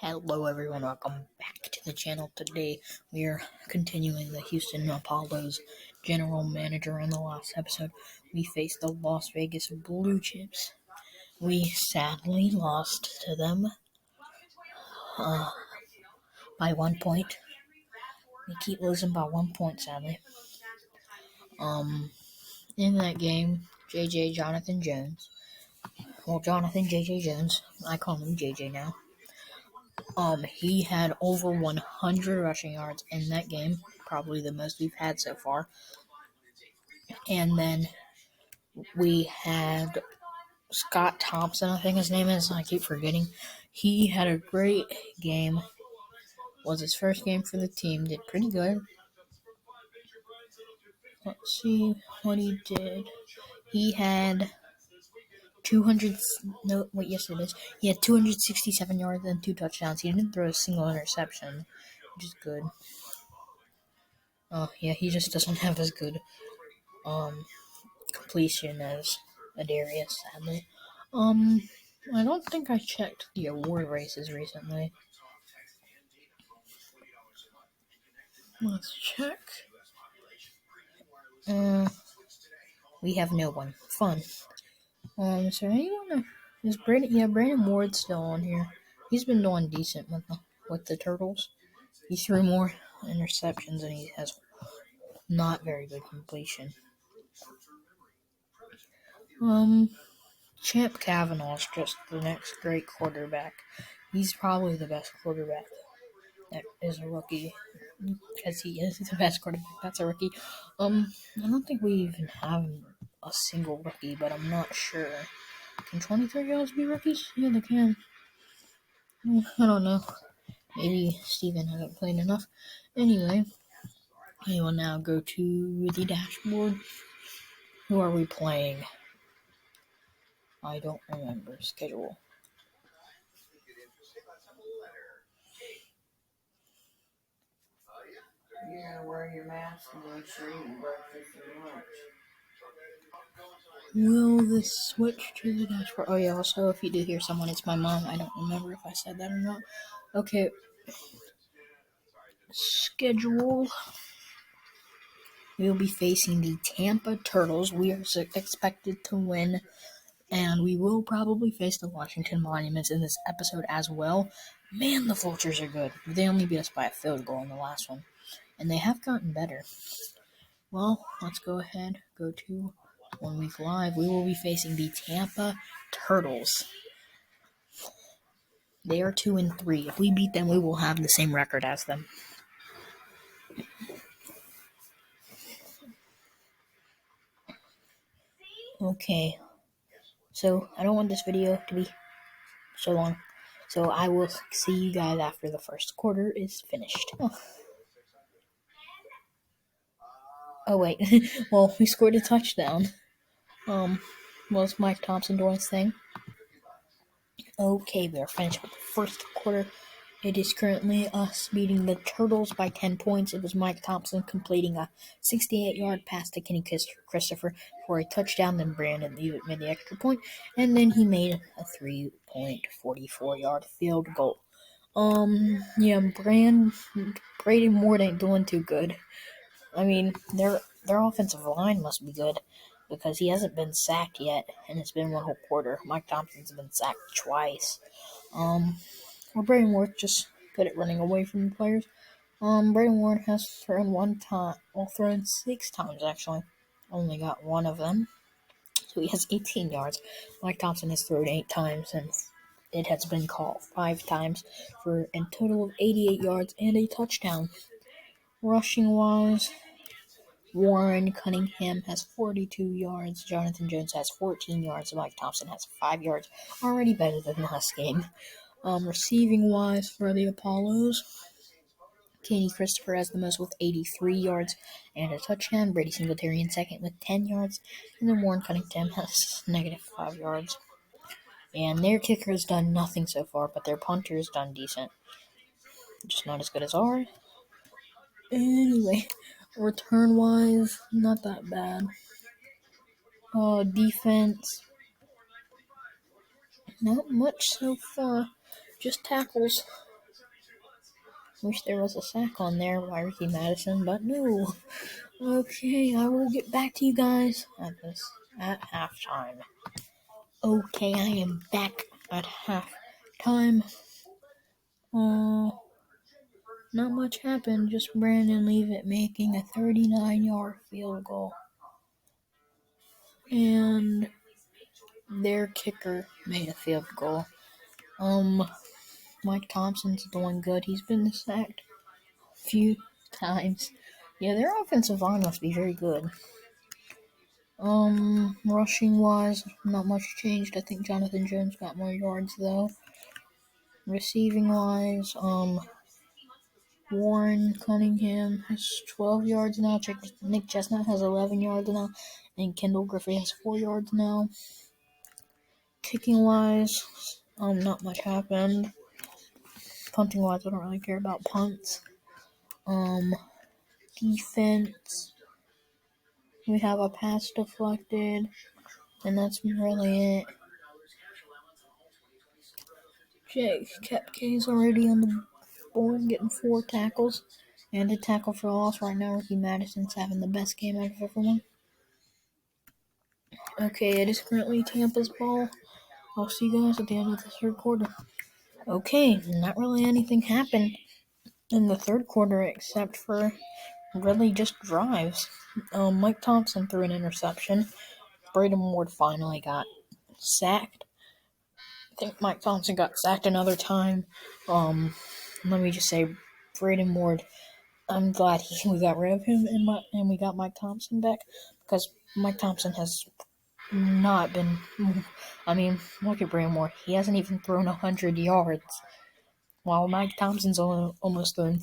Hello everyone, welcome back to the channel. Today we are continuing the Houston Apollo's general manager. In the last episode, we faced the Las Vegas Blue Chips. We sadly lost to them by 1 point. We keep losing by 1 point, sadly. In that game, Jonathan Jones, JJ Jones, I call him JJ now. He had over 100 rushing yards in that game, probably the most we've had so far. And then we had Scott Thompson, I think his name is, I keep forgetting. He had a great game. Was his first game for the team, did pretty good. Let's see what he did. He had 267 yards and 2 touchdowns. He didn't throw a single interception, which is good. He just doesn't have as good completion as Adarius, sadly. I don't think I checked the award races recently. Let's check. We have no one. Fun. Is there anyone? Is Braden Ward still on here? He's been doing decent with the Turtles. He threw more interceptions and he has not very good completion. Champ Cavanaugh's just the next great quarterback. He's probably the best quarterback that is a rookie, because he is the best quarterback. That's a rookie. I don't think we even have a single rookie, but I'm not sure. Can 23-year-olds be rookies? Yeah, they can. I don't know. Maybe Steven hasn't played enough. Anyway, we will now go to the dashboard. Who are we playing? I don't remember. Schedule. You're gonna wear your mask and make sure you eat breakfast and lunch. Will this switch to the dashboard? Oh yeah, also if you do hear someone, it's my mom. I don't remember if I said that or not. Okay. Schedule. We will be facing the Tampa Turtles. We are expected to win, and we will probably face the Washington Monuments in this episode as well. Man, the Vultures are good. They only beat us by a field goal in the last one, and they have gotten better. Well, let's go ahead, go to 1 week live. We will be facing the Tampa Turtles. They are 2-3. If we beat them, we will have the same record as them. Okay. So, I don't want this video to be so long. So, I will see you guys after the first quarter is finished. Oh wait. Well, we scored a touchdown. Was Mike Thompson doing his thing? Okay, we are finished with the first quarter. It is currently us beating the Turtles by 10 points. It was Mike Thompson completing a 68-yard pass to Kenny Christopher for a touchdown. Then Brandon made the extra point, and then he made a 3.44-yard field goal. Braden Ward ain't doing too good. I mean, their offensive line must be good, because he hasn't been sacked yet, and it's been one whole quarter. Mike Thompson's been sacked twice. Braden Ward just good at running away from the players. Braden Ward has thrown 6 times actually. Only got one of them. So he has 18 yards. Mike Thompson has thrown 8 times, and it has been caught 5 times for a total of 88 yards and a touchdown. Rushing wise, Warren Cunningham has 42 yards. Jonathan Jones has 14 yards. Mike Thompson has 5 yards. Already better than last game. Receiving wise for the Apollos, Kenny Christopher has the most with 83 yards and a touchdown. Brady Singletary in second with 10 yards. And then Warren Cunningham has -5 yards. And their kicker has done nothing so far, but their punter has done decent. Just not as good as ours. Anyway, return wise, not that bad. Defense, not much so far. Just tackles. Wish there was a sack on there by Ricky Madison, but no. Okay, I will get back to you guys at halftime. Okay, I am back at halftime. Not much happened, just Brandon Leavitt making a 39-yard field goal. And their kicker made a field goal. Mike Thompson's doing good. He's been sacked a few times. Yeah, their offensive line must be very good. Rushing wise, not much changed. I think Jonathan Jones got more yards though. Receiving wise, Warren Cunningham has 12 yards now. Nick Chestnut has 11 yards now. And Kendall Griffey has 4 yards now. Kicking wise, not much happened. Punting wise, I don't really care about punts. Defense, we have a pass deflected, and that's really it. Jake Kepke's already on the board, getting 4 tackles and a tackle for loss. Right now, Ricky Madison's having the best game out of everyone. Okay, it is currently Tampa's ball. I'll see you guys at the end of the third quarter. Okay, not really anything happened in the third quarter except for really just drives. Mike Thompson threw an interception. Braden Ward finally got sacked. I think Mike Thompson got sacked another time. Let me just say, Braden Ward, I'm glad we got rid of him and we got Mike Thompson back, because Mike Thompson has not been. I mean, look at Braden Ward. He hasn't even thrown 100 yards, while Mike Thompson's almost thrown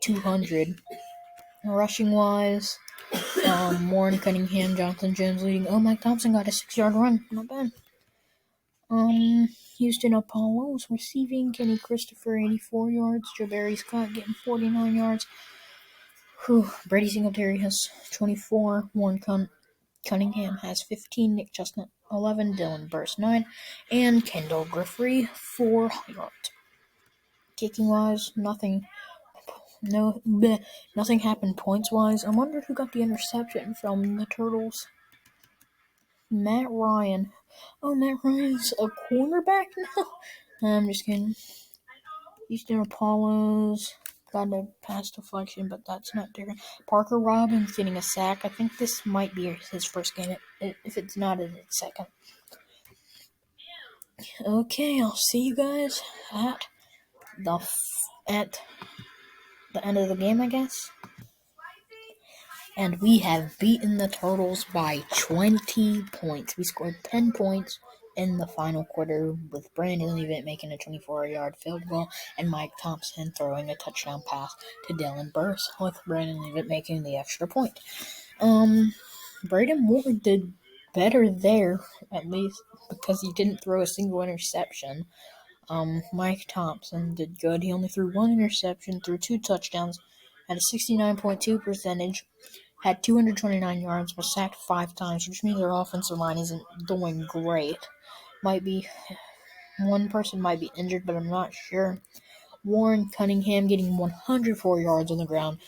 200. Rushing wise, Warren Cunningham, Jonathan Jones leading. Oh, Mike Thompson got a 6-yard run. Not bad. Houston Apollos receiving. Kenny Christopher, 84 yards. Jabari Scott getting 49 yards. Brady Singletary has 24. Warren Cunningham has 15. Nick Chestnut, 11. Dylan Burst, 9. And Kendall Griffey, 4 yards. Kicking wise, nothing happened points wise. I wonder who got the interception from the Turtles. Matt Ryan. Oh, Matt Ryan's a cornerback now? I'm just kidding. Houston Apollos got a pass deflection, but that's not different. Parker Robbins getting a sack. I think this might be his first game. If it's not, it's second. Okay, I'll see you guys at the end of the game, I guess. And we have beaten the Turtles by 20 points. We scored 10 points in the final quarter, with Brandon Leavitt making a 24-yard field goal and Mike Thompson throwing a touchdown pass to Dylan Burst, with Brandon Leavitt making the extra point. Braden Ward did better there, at least, because he didn't throw a single interception. Mike Thompson did good. He only threw 1 interception, threw 2 touchdowns, had a 69.2 percentage, had 229 yards, was sacked 5 times, which means their offensive line isn't doing great. One person might be injured, but I'm not sure. Warren Cunningham getting 104 yards on the ground.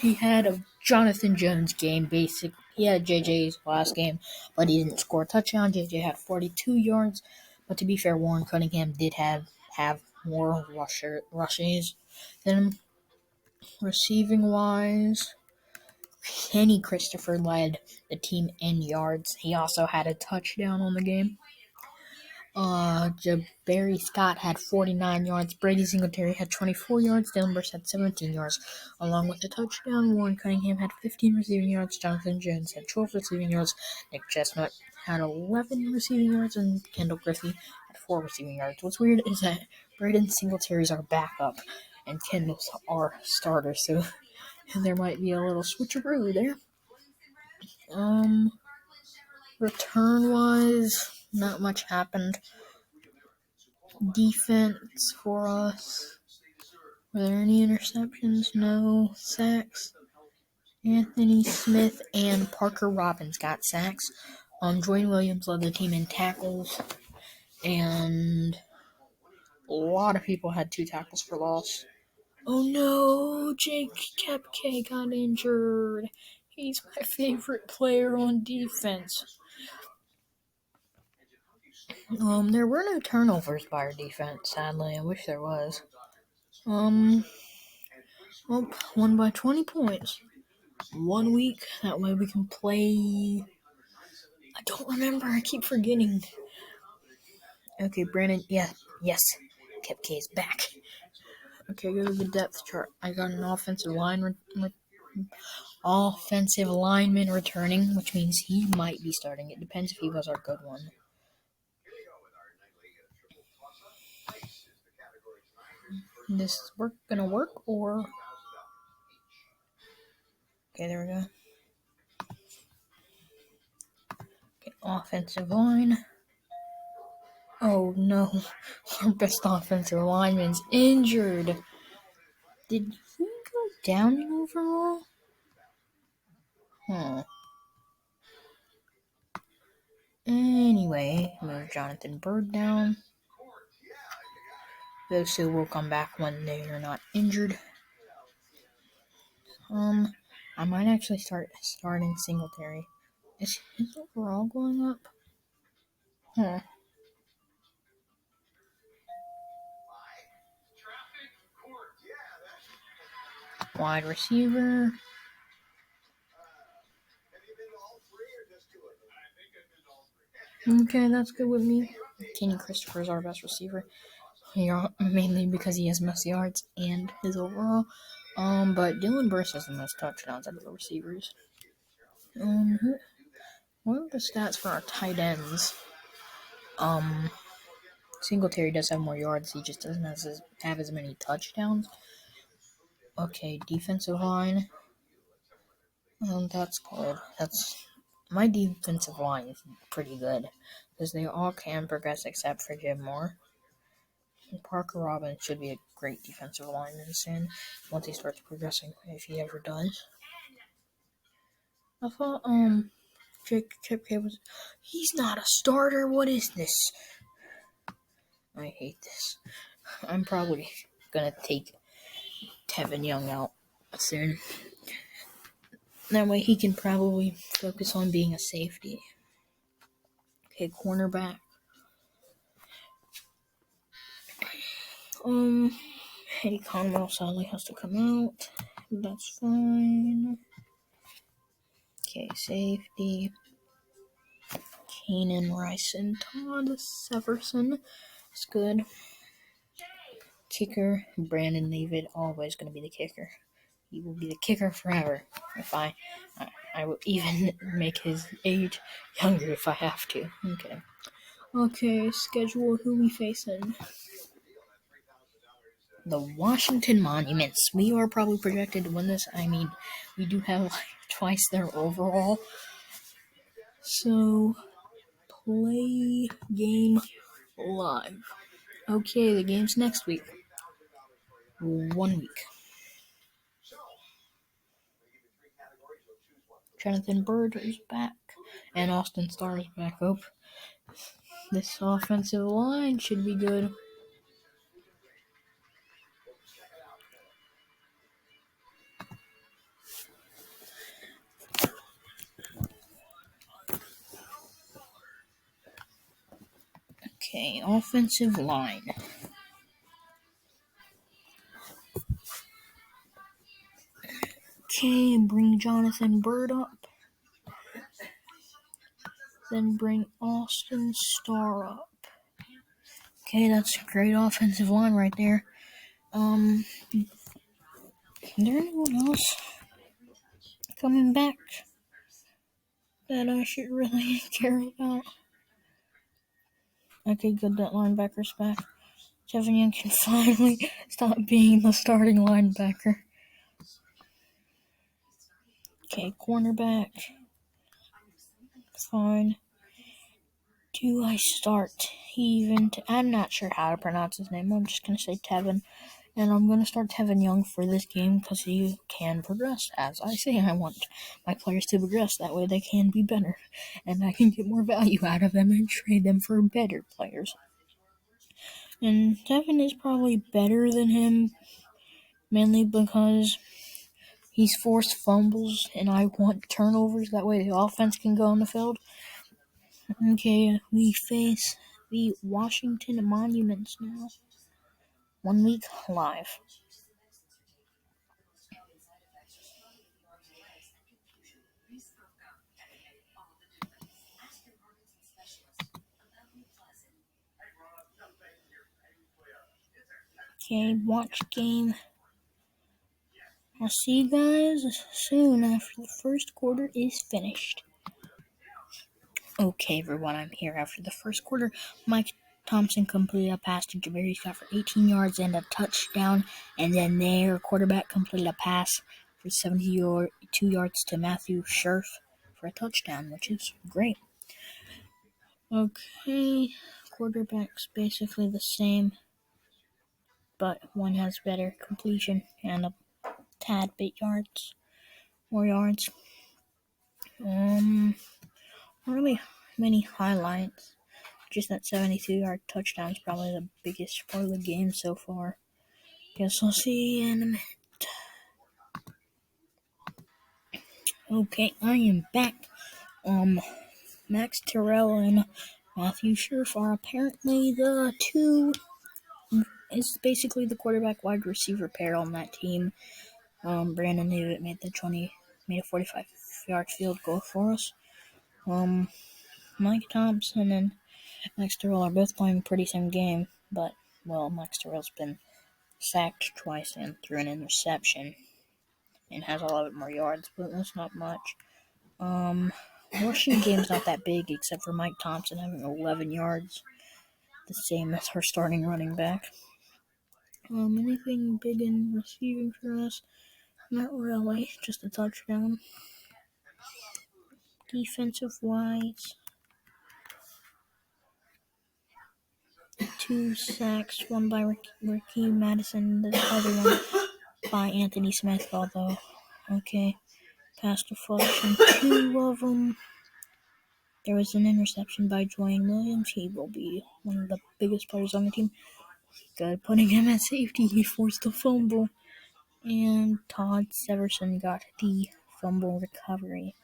He had a Jonathan Jones game, basically. He had JJ's last game, but he didn't score a touchdown. JJ had 42 yards. But to be fair, Warren Cunningham did have more rushes than him. Receiving wise, Kenny Christopher led the team in yards. He also had a touchdown on the game. Jabari Scott had 49 yards. Brady Singletary had 24 yards. Dylan Burst had 17 yards, along with a touchdown. Warren Cunningham had 15 receiving yards. Jonathan Jones had 12 receiving yards. Nick Chestnut had 11 receiving yards, and Kendall Griffey had 4 receiving yards. What's weird is that Braden Singletary's our backup, and Kendall's our starter, so there might be a little switcheroo there. Return-wise, not much happened. Defense for us. Were there any interceptions? No. Sacks. Anthony Smith and Parker Robbins got sacks. Dwayne Williams led the team in tackles. And A lot of people had 2 tackles for loss. Oh no, Jake Kepke got injured. He's my favorite player on defense. There were no turnovers by our defense, sadly. I wish there was. Won by 20 points. 1 week, that way we can play. I don't remember, I keep forgetting. Okay, Brandon, yes, Kepke is back. Okay, go to the depth chart. I got an offensive lineman returning, which means he might be starting. It depends if he was our good one. This gonna work or? Okay, there we go. Okay, offensive line. Oh no, our best offensive lineman's injured. Did he go down in overall? Anyway, move Jonathan Bird down. Those 2 will come back when they are not injured. I might actually start starting Singletary. Is his overall going up? Wide receiver. Okay, that's good with me. Kenny Christopher is our best receiver. Mainly because he has most yards and his overall. But Dylan Burst has the most touchdowns out of the receivers. What are the stats for our tight ends? Singletary does have more yards. He just doesn't have as many touchdowns. Okay, defensive line. That's good. My defensive line is pretty good because they all can progress except for Jim Moore. And Parker Robbins should be a great defensive lineman soon once he starts progressing, if he ever does. I thought Jake Kepke was. He's not a starter. What is this? I hate this. I'm probably gonna take Tevin Young out soon. That way he can probably focus on being a safety. Okay, cornerback. Eddie Conwell sadly has to come out. That's fine. Okay, safety. Keenan Rice and Todd Severson. That's good. Kicker, Brandon David, always going to be the kicker. He will be the kicker forever. If I will even make his age younger if I have to. Okay, schedule who we facing. The Washington Monuments. We are probably projected to win this. I mean, we do have twice their overall. So, play game live. Okay, the game's next week. 1 week. Jonathan Bird is back, and Austin Starr is back up. This offensive line should be good. Okay, offensive line. Okay, bring Jonathan Bird up. Then bring Austin Starr up. Okay, that's a great offensive line right there. Is there anyone else coming back that I should really care about? Okay, good, that linebacker's back. Tevin Young can finally stop being the starting linebacker. Okay, cornerback. Fine. Do I start I'm not sure how to pronounce his name. I'm just going to say Tevin. And I'm going to start Tevin Young for this game because he can progress. As I say, I want my players to progress. That way they can be better. And I can get more value out of them and trade them for better players. And Devin is probably better than him, mainly because he's forced fumbles, and I want turnovers. That way the offense can go on the field. Okay, we face the Washington Monuments now. 1 week live. Okay, watch game. I'll see you guys soon after the first quarter is finished. Okay, everyone, I'm here after the first quarter. Mike Thompson completed a pass to Jabari Scott for 18 yards and a touchdown, and then their quarterback completed a pass for 72 yards to Matthew Scherf for a touchdown, which is great. Okay, quarterback's basically the same, but one has better completion and a tad bit more yards. Not really many highlights. Just that 72-yard touchdown is probably the biggest part of the game so far. Guess I'll see you in a minute. Okay, I am back. Max Terrell and Matthew Scherf are apparently the two. It's basically the quarterback wide receiver pair on that team. Brandon David made a 45-yard field goal for us. Mike Thompson and Max Terrell are both playing pretty same game, but Max Terrell's been sacked twice and threw an interception and has a lot bit more yards, but that's not much. Rushing game's not that big except for Mike Thompson having 11 yards, the same as her starting running back. Anything big in receiving for us? Not really, just a touchdown. Defensive wise, 2 sacks, one by Ricky Madison, the other one by Anthony Smith, although, okay, pass deflection, 2 of them. There was an interception by Dwayne Williams. He will be one of the biggest players on the team. Good, putting him at safety. He forced a fumble. And Todd Severson got the fumble recovery.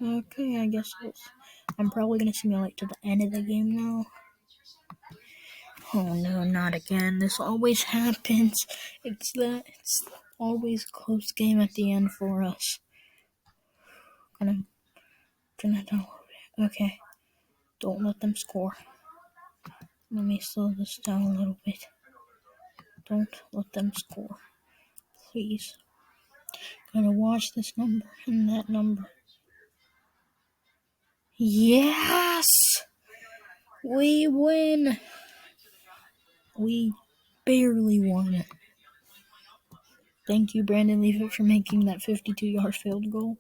Okay, I guess I'm probably going to simulate to the end of the game now. Oh no, not again. This always happens. It's always a close game at the end for us. Gonna download it. Okay. Don't let them score. Let me slow this down a little bit. Don't let them score. Please. Gotta watch this number and that number. Yes! We win! We barely won. Thank you, Brandon Leavitt, for making that 52-yard field goal.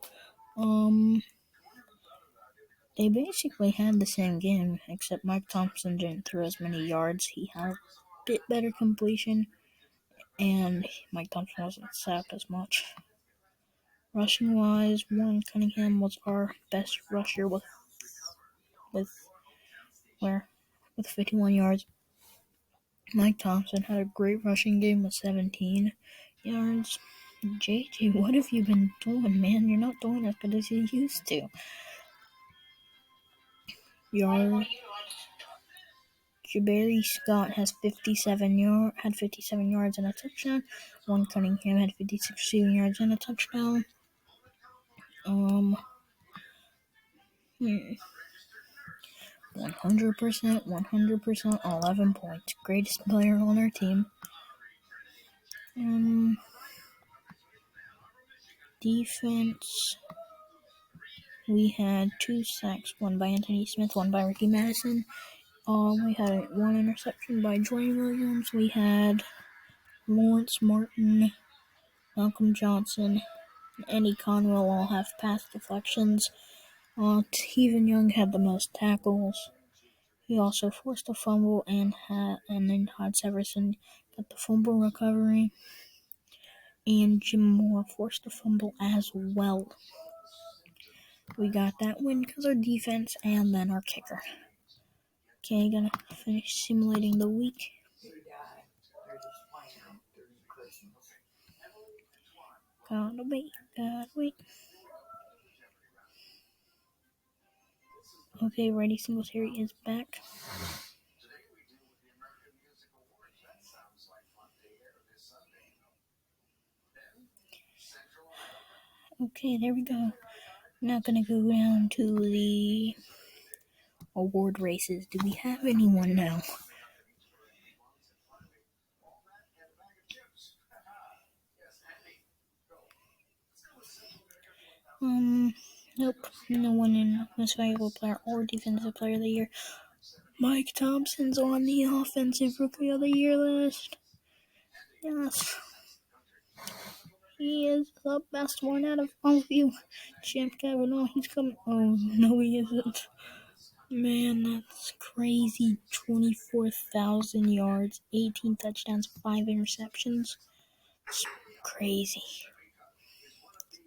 They basically had the same game, except Mike Thompson didn't throw as many yards. He had a bit better completion, and Mike Thompson wasn't sacked as much. Rushing wise, Warren Cunningham was our best rusher with 51 yards. Mike Thompson had a great rushing game with 17 yards. JJ, what have you been doing, man? You're not doing as good as you used to. Jabari Scott had 57 yards and a touchdown. Warren Cunningham had 56 receiving yards and a touchdown. 100%, 11 points. Greatest player on our team. Defense, we had 2 sacks, one by Anthony Smith, one by Ricky Madison. We had 1 interception by Dwayne Williams. We had Lawrence Martin, Malcolm Johnson, and Eddie Conwell all have pass deflections. Steven Young had the most tackles. He also forced a fumble, and then Todd Severson got the fumble recovery. And Jim Moore forced a fumble as well. We got that win because our defense and then our kicker. Okay, gonna finish simulating the week. Gotta wait. Okay, Ready Singletary is back. Okay, there we go. Now gonna go down to the award races. Do we have anyone now? Nope. No one in Most Valuable Player or Defensive Player of the Year. Mike Thompson's on the Offensive Rookie of the Year list. Yes. He is the best one out of all of you. Champ Kavanaugh, he's coming. Oh, no, he isn't. Man, that's crazy. 24,000 yards, 18 touchdowns, 5 interceptions. It's crazy.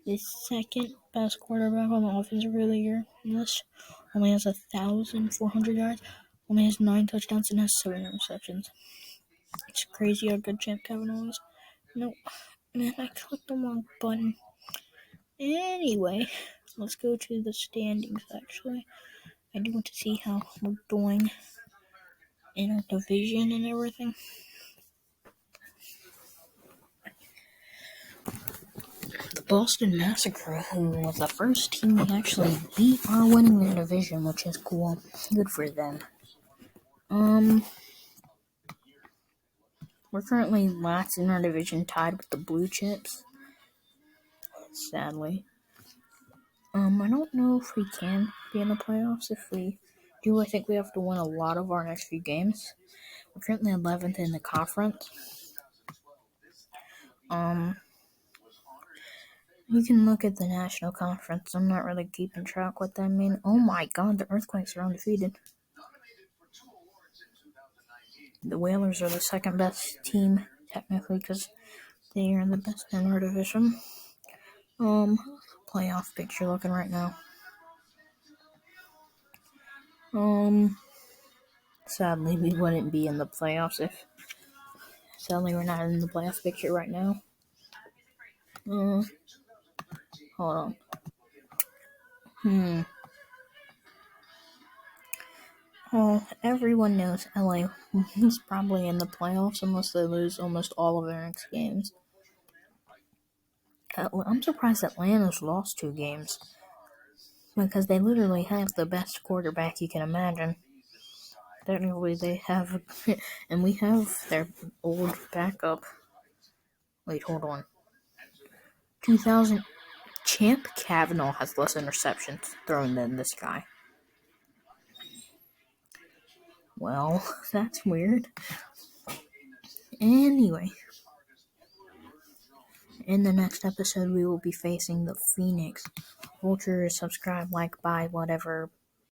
The second best quarterback on the offensive really year list only has 1,400 yards, only has 9 touchdowns, and has 7 interceptions. It's crazy how good Champ Kavanaugh is. Nope. Man, I clicked the wrong button. Anyway, let's go to the standings, actually. I do want to see how we're doing in our division and everything. The Boston Massacre, who was the first team we actually beat, are winning their division, which is cool. Good for them. We're currently last in our division, tied with the Blue Chips. Sadly. I don't know if we can be in the playoffs. If we do, I think we have to win a lot of our next few games. We're currently 11th in the conference. You can look at the National Conference. I'm not really keeping track what that means. Oh my god, the Earthquakes are undefeated. The Whalers are the second best team, technically, because they are the best in our division. Playoff picture looking right now. Sadly, we wouldn't be in the playoffs if... Sadly, we're not in the playoff picture right now. Hold on. Well, everyone knows LA is probably in the playoffs unless they lose almost all of their next games. I'm surprised Atlanta's lost 2 games because they literally have the best quarterback you can imagine. Technically, they have, and we have their old backup. Wait, hold on. 2000 Champ Kavanaugh has less interceptions thrown than this guy. Well, that's weird. Anyway, in the next episode, we will be facing the Phoenix Vultures. Subscribe, like, buy, whatever.